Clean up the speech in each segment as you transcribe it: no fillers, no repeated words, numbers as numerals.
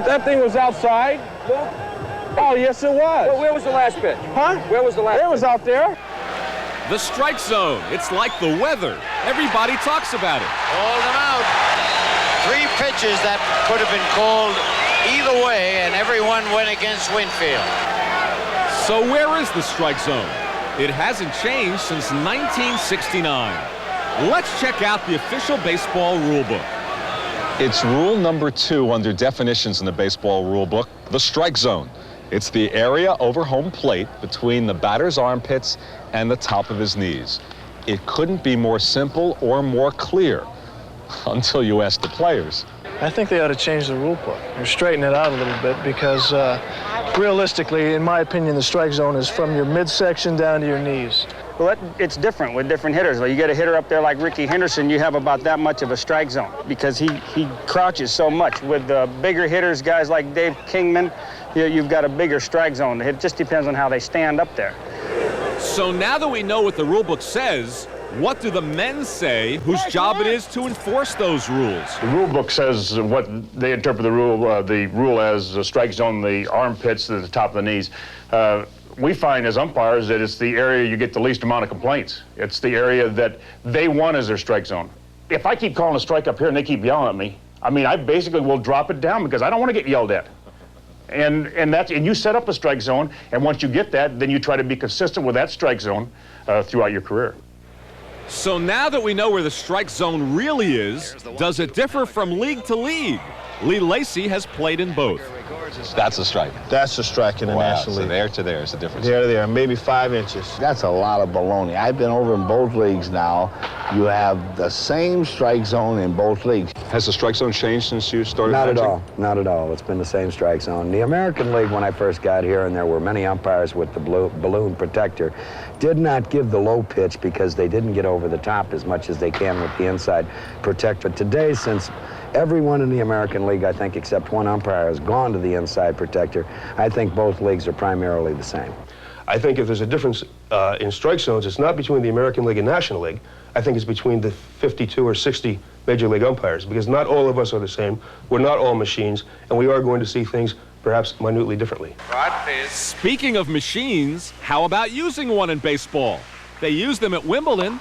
That thing was outside. Oh, yes, it was. Well, where was the last pitch? Huh? Where was the last pitch? It was out there. The strike zone. It's like the weather. Everybody talks about it. Called him out. 3 pitches that could have been called either way, and everyone went against Winfield. So where is the strike zone? It hasn't changed since 1969. Let's check out the official baseball rule book. It's rule number 2 under definitions in the baseball rule book, the strike zone. It's the area over home plate between the batter's armpits and the top of his knees. It couldn't be more simple or more clear until you ask the players. I think they ought to change the rule book or straighten it out a little bit because realistically, in my opinion, the strike zone is from your midsection down to your knees. Well, it's different with different hitters. Like you get a hitter up there like Ricky Henderson, you have about that much of a strike zone because he crouches so much. With the bigger hitters, guys like Dave Kingman, you've got a bigger strike zone. It just depends on how they stand up there. So now that we know what the rule book says, what do the men say whose job it is to enforce those rules? The rule book says what they interpret the rule as a strike zone, the armpits to the top of the knees. We find as umpires that it's the area you get the least amount of complaints. It's the area that they want as their strike zone. If I keep calling a strike up here and they keep yelling at me, I mean, I basically will drop it down because I don't want to get yelled at. And you set up a strike zone, and once you get that, then you try to be consistent with that strike zone throughout your career. So now that we know where the strike zone really is, does it differ from league to league? Lee Lacy has played in both. That's a strike. That's a strike in the National League. So there to there is the difference. There to there, maybe 5 inches. That's a lot of baloney. I've been over in both leagues now. You have the same strike zone in both leagues. Has the strike zone changed since you started? Not at all. Not at all. It's been the same strike zone. The American League, when I first got here, and there were many umpires with the balloon protector, did not give the low pitch because they didn't get over the top as much as they can with the inside protector. Today, since everyone in the American League, I think, except one umpire, has gone to the inside protector, I think both leagues are primarily the same. I think if there's a difference in strike zones, it's not between the American League and National League. I think it's between the 52 or 60 Major League umpires, because not all of us are the same. We're not all machines, and we are going to see things perhaps minutely differently. Speaking of machines, how about using one in baseball? They use them at Wimbledon.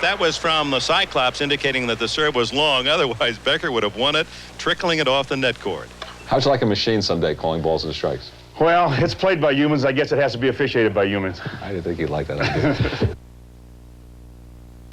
That was from the Cyclops, indicating that the serve was long. Otherwise, Becker would have won it, trickling it off the net cord. How'd you like a machine someday calling balls and strikes? Well, it's played by humans. I guess it has to be officiated by humans. I didn't think you'd like that idea.